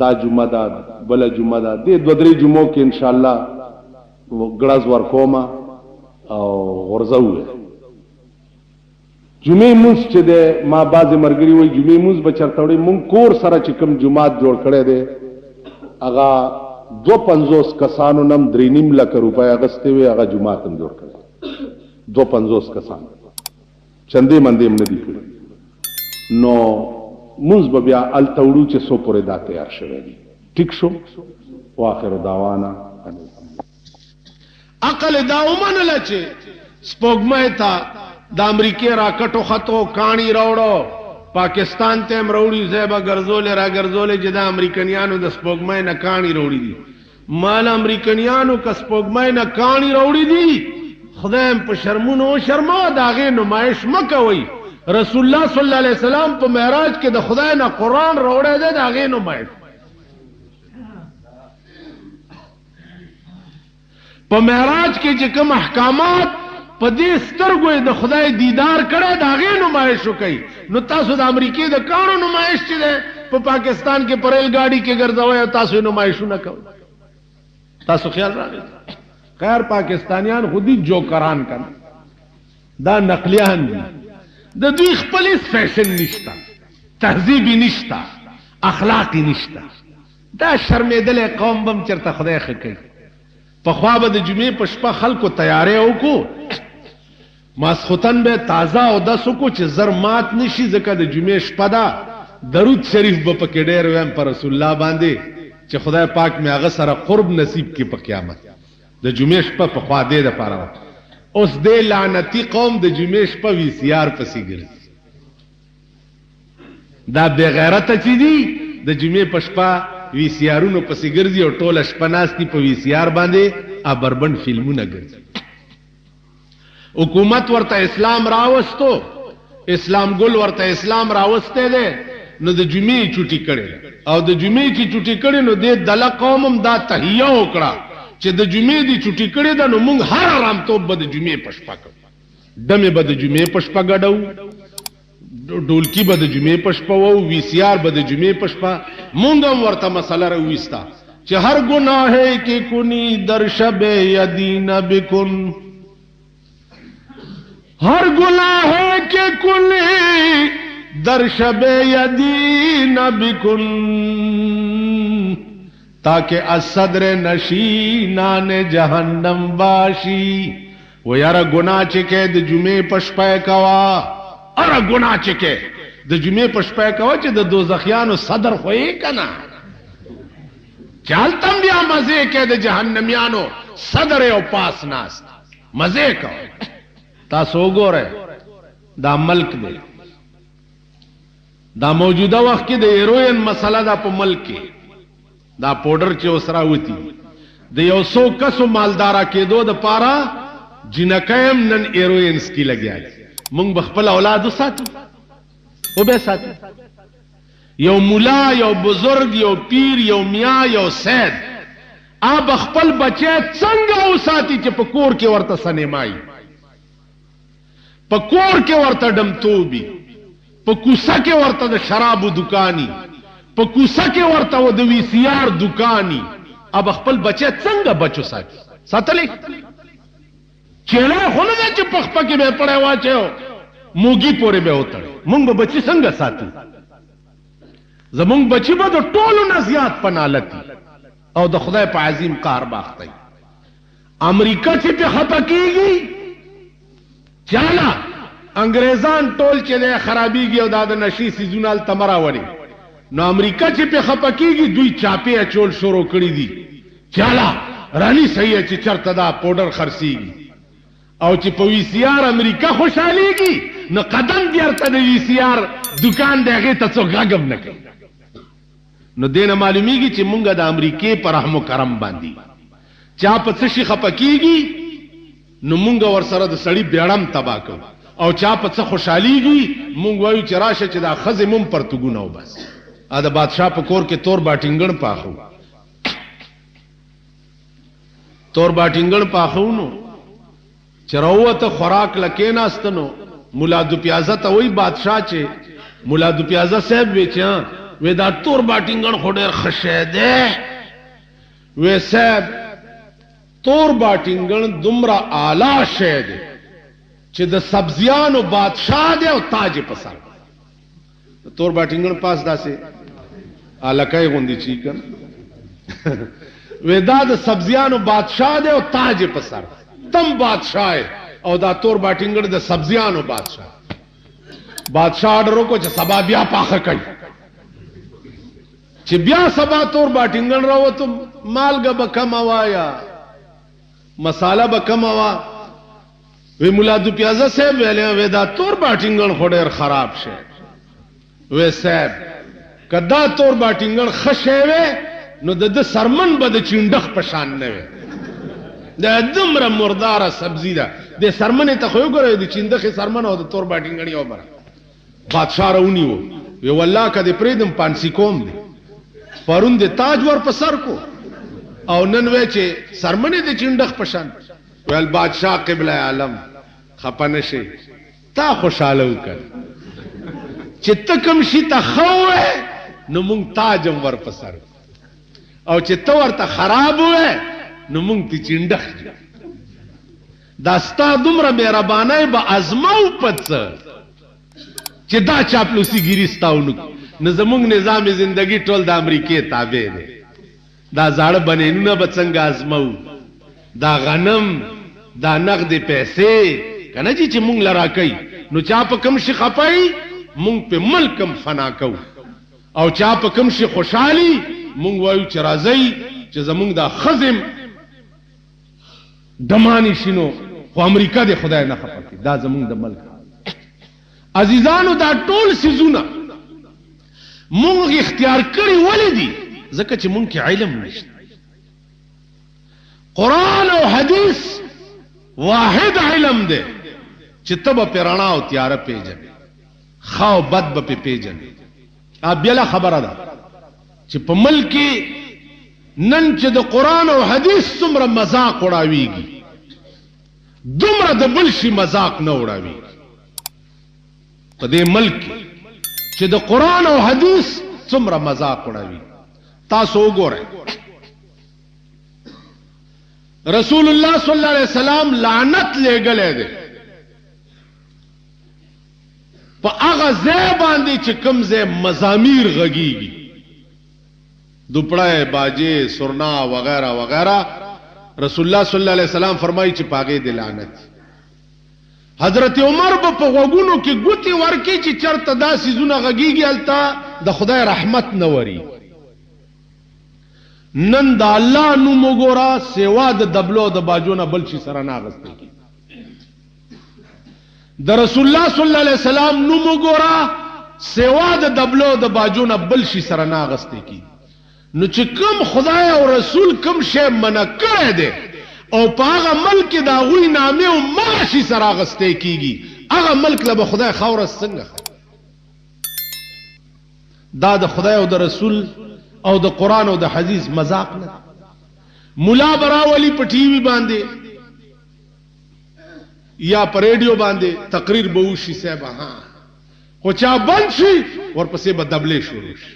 دا جمعه ده بله جمعه ده دې 2-3 جمعو کې انشاءالله ګړز ورکومه او غورځوو جمعې مونځ چې دی ما بعضې ملګري وایي جمعې مونځ به چېرته وړئ مونږ کور سره چې کوم جومات جوړ کړی دی هغه 250 کسانو نم 3.5 لک روپۍ اغستې وې هغه جومات هم جوړ کړی 250 کسانو چندې مندې هم نه دي کړي نو مونځ به بیا هلته وړو چې څو پورې دا تیار شوی دی ټیک شو واخر دعوانا عقل دا ومنله چې سپوږمۍ ته د امریکې راکټو خطو کانی راوړو پاکستان ته هم راوړي زیبه ګرځولې را ګرځولې چې د امریکنیانو د سپوږمۍ نه کانی راوړي دي مال امریکنیانو که سپوږمۍ نه کانی راوړي دي خدای هم په شرمونو شرمو د هغې نمایش مه کوئ رسول الله صلی الله علیه وسلم په معراج کې د خدای نه قرآن راوړی دی د هغې نمایش په معراج کې چې کوم احکامات په دې سترګو د خدای دیدار کړی د هغې نمایش وکوي نو تاسو د امریکې د کاڼو نمایش چې دی په پاکستان کې په ریل ګاډي کې ګرځوئ او تاسو نمایشونه کوئ تاسو خیال راغی خیر پاکستانیان خودی جوکران کنه دا نقلیان دي د دوی خپل فیشن نشته تهذیبی نشته اخلاقی نشته دا شرمېدلی قوم بم چېرته خدای ښه کوي پخوا به د جمعې په شپه خلکو تیاری وکړو ماسخوتن به تازه اودس وکړو چې زر مات نشي ځکه د جمعې شپه ده درود شریف به پکې ډېر ویم په رسول الله باندې چې خدای پاک مې هغه سره قرب نصیب کړي په قیامت د جمعې شپه پخوا دې دپاره اوس دې لعنتي قوم د جمعې شپه VCR پسې ګرځي دا بېغیرته چې دي د جمعې په شپه VCR-ونو پسې ګرځي او ټوله شپه ناستي په VCR باندې بربند فلمونه ګرځي حکومت ورته اسلام راوستو، اسلام ګل ورته اسلام راوسته ده، نو د جمعې چوټي کړي، او د جمعې چې چوټي کړي نو د دله قوم دا تحیه وکړه چې د جمعې دی چوټي کړي ده، نو موږ هر آرامتوب به د جمعې په شپه کوو، ډمې به د جمعې په شپه ګډو، ډولکی به د جمعې په شپه وو، وی سی آر به د جمعې په شپه. مونږ هم ورته مسله راویسته چې هر ګناه کې کنی در شب یدین بکن، ہر گناہ کے کنی در شب یدین بکن، تاکہ الصدر نشینان جہنم باشی. و یارا گناہ چکے د جمعے پشپے کوا، ارا گناہ چکے د جمعے پشپے کوا چی د دوزخیانو صدر خوئی کنا، چالتم بیا مزے کے د جہنمیانو صدر او پاس ناس مزے کو. تاسو وګورئ دا ملک دی، دا موجوده وخت کې د هیروین مسله دا په ملک کې دا پاوډر چې اوسرا وتی د یو څو کسو مالدارا کېدو د پاره جنکایم نن هیروینز کې لګیا دي. مونږ بخپل اولاد ساتو او به ساتو، یو مولا، یو بزرگ، یو پیر، یو میاں، یو سید اب خپل بچے څنګه وساتي چې په کور کې ورته سنیمای، په کور کې ورته ډمتوبي، په کوڅه کې ورته د شرابو دکانی، په کوڅه کې ورته د وی سی آر دکانی. اب خپل بچے څنګه بچو ساتي؟ ساتلی چیرې خونه ده چې په خپه کې به پړې واچو موږي پورې به وتړي. مونږ به بچي څنګه ساتو؟ زمونږ بچي به د ټولو نه زیات پنالتي او د خدای په عظیم قهر باختی. امریکا چې په خپه کېږي چاله انګریزان ټول چې دی خرابېږي او دا د نشي سیزونه هلته مه راولي، نو امریکا چې په خپه کېږي دوی چاپې اچول شروع کړي دي، چاله رانی صحیح چې چرته دا پاوډر خرڅېږي، او چې په وی سی آر امریکا خوشحالېږي نو قدم بیرته د وی سی آر دکان دی هغې ته څوک غږ هم نه کوي. نو دې نه معلومیږي چې مونږ د امریکې په رحم و کرم باندې چا په څه شي خپه کېږي نو مونږ ورسره د سړي بیړم تباه کوو، او چا په څه خوشحالېږي مونږ وایو چې راشه چې دا ښځې مم پرتګونه وبس. د بادشاه په کور کې تور باټینګڼ پاخو، تور باټینګڼ پاخو نو چې راووته خوراک له کېناسته نو ملا دو پیازه ته وایي بادشاه چې ملا دو پیازه صاحب وی چې وی دا تور باټینګڼ خو ډېر ښه شی دی. وی صاحب تور باټینګڼ دومره اعلی شی دی چې د سبزیانو بادشاه دی او تاج په سر. تور باټینګڼ پاس داسې الکای غوندې چی کن وی دا د سبزیانو بادشاه دی او تاج په سر، تم بادشاہ او دا تور باټینګڼ د سبزیانو بادشاہ. بادشاہ آرډر وکړو چې سبا بیا پاخه کوي، چې بیا سبا تور باټینګڼ راووتو مالګه به کمه وه یا مساله به کمه وه. وی ملا دو پیازه صاحب ویلی دا تور باټینګڼ خو ډېر خراب شی. وی صاحب که دا تور باټینګڼ ښه شی وی نو د ده سرمن به د چینډخ په شان نه وی، دا دومره مرداره سبزی ده. د سرمنې ته خو وګورئ د چیندخې سرمن او د تور باټینګڼ یو بره. بادشاه راونیو وی والله که دې پرېږدم پانسي کوم دی. پرون د تاج ور په سر کو او نن وی چې سرمنې د چینډخ په شان. ویل بادشاه قبله عالم خفه نه شي، تا خوشحاله وکړ چې ته کوم شي ته ښه ووې نو مونږ تاج هم ور په سر، او چې ته ورته خراب ووې نو مونږ تی چینډخ. دا ستا دومره مهربانۍ به ازمو په څه چې دا چاپلوسي ګیري ستا ونه. نو زمونږ نظام زندگی ټول د امریکې تابع دی. دا زاړه بنینونه به څنګه ازمو، دا غنم، دا نقد پیسې کنه چې مونږ لرا کوي، نو چا په کم شي خپای مونږ په ملکم فنا کوو، او چا په کم شي خوشحالي مونږ وایو چې راځئ چې زمونږ دا خزم دمانی شنو خو امریکا دی خدای نه خپه کی. دا زمونږ د ملک عزیزانو دا ټول سيزونه مونږ اختیار کړی ولې دي؟ ځکه چې مونږ کې علم نشته. قرآن او حدیث واحد علم دی چې ته به رڼا او تیاره پیژنې، ښه او بد به پې پیژنې. بله خبره ده چې په ملک کې نن چې د قرآن او حدیث څومره مذاق وړاویږي، دومره د بل شي مذاق نه وړاویږي. په دې ملک کې چې د قرآن او حدیث څومره مذاق وړاویږي. تاسو وګورئ رسول الله صلی الله علیه وسلم لعنت لېږلی دی په هغه ځای باندې چې کوم ځای مزامیر غږیږي، دوپړی، باجې، سرنا وغیرہ وغیرہ. رسول الله صلی الله علیه وسلم فرمایي چې پاګې د لعنت. حضرت عمر په غوږونو کې ګوتې ورکړي چې چرته دا سیزونه غږیږي هلته د خدای رحمت نه وري. نن د الله نوم وګوره سوا د دبلو د باجو نه بل شي سره نه اغستی کی. د رسول الله صلی الله علیه وسلم نوم وګوره سوا د دبلو د باجو نه بل شي سره نه اغستی کی. نو چې کوم خدای او رسول کوم شی منع کړی دی او په هغه ملک د هغوی نامې او معاشي سره اغستی کیږي، هغه ملک له به خدای خاوره څنګه؟ دا د خدای او د رسول او د قرآن او د حدیث مذاق نه. مولا براولی په ټي وي باندې یا په ریډیو باندې تقریر به وشي صاحب، ها خو چا بند شي ورپسې به دبلې شروع شي.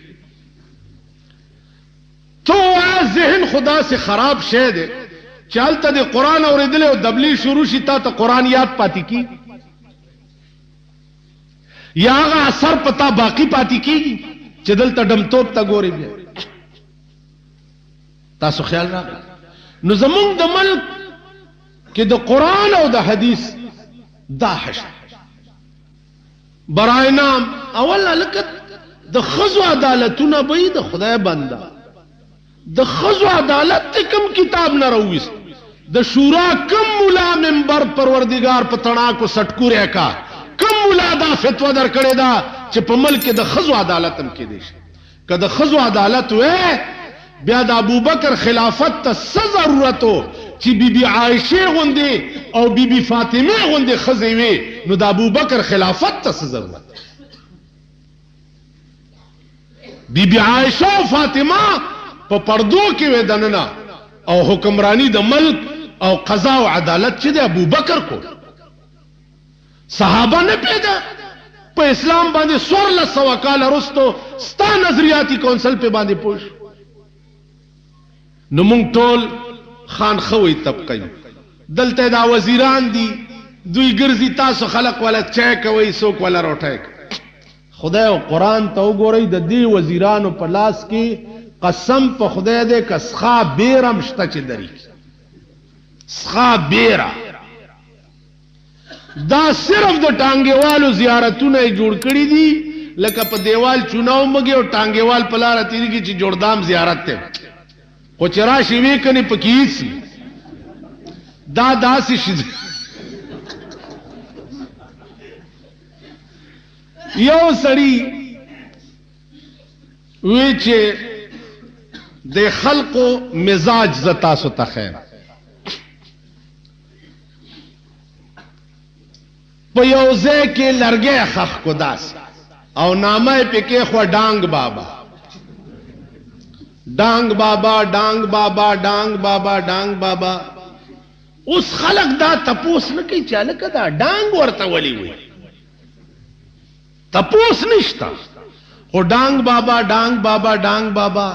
تو ذهن خدا سے خراب شی دی چې هلته د قرآن اورېدلی او دبلې شروع شي، تا ته قرآن یاد پاتې کېږي یا هغه اثر پتا باقی پاتې کېږي چې دلته ډمتوب ته ګورې بیا. تاسو خیال راغی؟ نو زمونږ د ملک کې د قرآن او د حدیث دا حشر برای نام اول لکه د ښځو عدالتونه به د خدای بنده د ښځو عدالت ته کوم کتاب نه راوویست، د شورا کوم مولا منبر پروردگار په تڼاکو سټکوری کا کوم مولا دا فتوا درکړې ده چې په ملک کې د ښځو عدالت هم کېدی شي. که د ښځو عدالت وې بیا د ابوبکر خلافت ته څه ضرورت و چې بیبي عایشې غوندې او بیبي فاطمې غوندې ښځې وې، نو د ابوبکر خلافت ته څه ضرورت؟ بیبي عایشه او فاطمه په پردو کې وې دننه، او حکمرانی د ملک او قضا او عدالت چې د ابوبکر کو. صحابه نه پیدا په اسلام باندې 1400 کال وروسته ستا نظریاتي کونسل په باندې پوښ. نو مونږ ټول خان خوي طبقه دلته دا وزیران دي، دوی ګرځي، تاسو خلق ولا چای کوي، څوک ولا روټای. خدای او قرآن ته وګورئ، د دې وزیرانو په لاس کې قسم په خدای دې کسخا بیرم شته چې دري سخا بیره. دا صرف د ټانګېوالو زیارتونه جوړ کړي دي، لکه په دیوال چوناو مګي او ټانګېوال په لاره تیریږي چې جوړدام زیارت ته خو چې راشي وی کني پکې هیڅ دا داسې شي. یو سړی وی چې د خلقو مزاج ز تاسو ته خیر په یو ځای کې لرګی خخ کو داس او نامه پې کې خو ډانګ بابا ډانګ بابا ډانګ بابا ډانګ بابا ډانګ بابا. اوس خلق دا تپوس نه کوي چې هلکه دا ډانګ ورته ولې وي، تپوس نشته. خو ډانګ بابا ډانګ بابا ډانګ بابا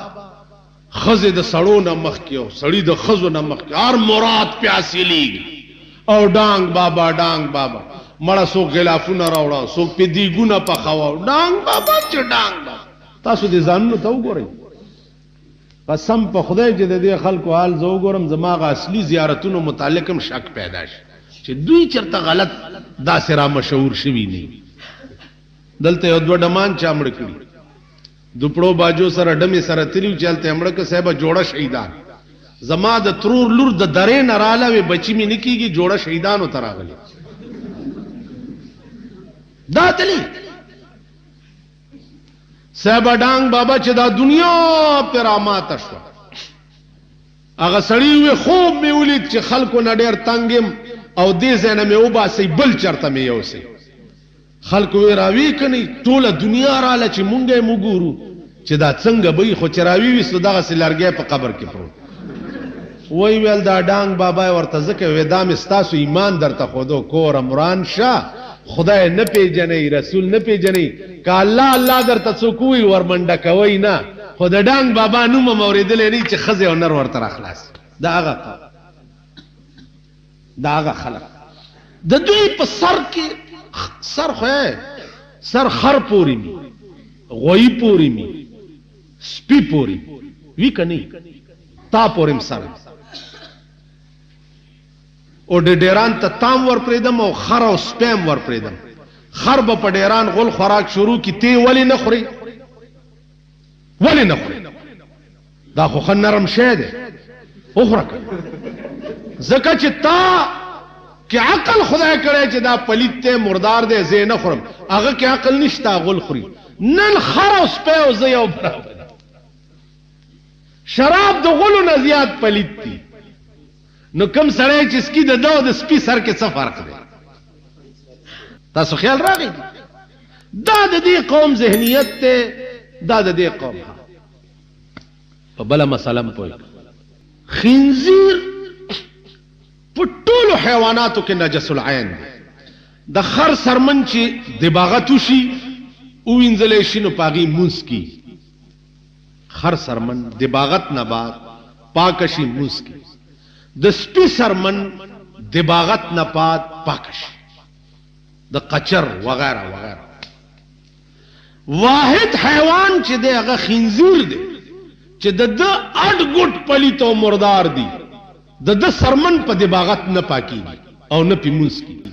خزه د سړو نه مخکې او سړی د خزو نه مخکې هر مراد پې حاصلېږي. او ډانګ بابا ډانګ بابا مړه څوک غلافونه راوړه، څوک پې دیګونه پخوه، ډانګ بابا چې ډانګ بابا. تاسو دې ځانونو ته وګورئ، قسم په خدای چې د دې خلکو حال زه وګورم زما هغه اصلي زیارتونو متعلق هم شک پیدا شي چې دوی چېرته غلط داسې را مشهور شوي نه. دلته یو دوه ډمان چا مړه کړي، دوپړو باجو سره ډمې سره تلي چې هلته یې مړه که صاحبه جوړه شهیدان. زما د ترور لور د درې نه راله وې بچي مې نه کېږي، جوړه شهیدانو ته راغلي دا تلي. صاحبه ډانګ بابا چې دا دنیا پې راماته شوه، هغه سړي وې خوب مې ولید چې خلکو نه ډېر تنګ یم، او دې ځای نه مې وباسئ بل چرته مې یوسئ. خلکو وی راوي کني ټوله دنیا رااله چې مونږ یې وګورو چې دا څنګه به خو چې راوي وي دغسې لرګی په قبر کې پروت. وی ویل دا ډانګ بابا ورته ځکه وی دا مې ستاسو ایمان درته ښودو کور عمران شاه خدای نه پیژنئ رسول نه پیژنئ که الله الله درته څوک ووایي ورمنډه کوئ نه خو د ډانګ بابا نوم هم اورېدلی نه چې ښځې او نر ورته راخلاص. دا هغه خلک د دوی په سر کې سر خو سر خر پورې می غوی پورې می سپی پورې وی که نه تا پورې سر او ډیران ته تام ور پریدم او خر او سپیم ور پریدم. خر به په ډیران غول خوراک شروع کی تی ولی نه خوري ولی نه خوري دا خو خن نرم شه ده اخرى زکه چې تا کې عقل خدای کړی چې دا پلیت ته مردار ده زه نه خورم هغه کې عقل نشته غول خوري نن خر او سپی او زه یو برابر. شراب د غلو نه زیات پلیت دي نو کم سړی چې سکی د دو د سپي سر کې څه فرق دی؟ تاسو خیال راغی دا د دې قوم ذهنیت ته دا د دې قوم په بله مسله م پوه خنزیر په ټولو حیواناتو کې نجس العین دی. د خر سرمن چې دباغت وشي ووینځلی شي نو په هغې مونځ کېږي. خر سرمن دباغت نه بعد پاکه شي مونځ کېږي. د سپي سرمن دباغت نه بعد پاکه شي د قچر وغیره وغیره. واحد حیوان چې دی هغه خنزیر دی چې د ده اډ ګوټ پلیت او مردار دی د ده سرمن په دباغت نه پاکیږي او نه پې مونځ کېږي.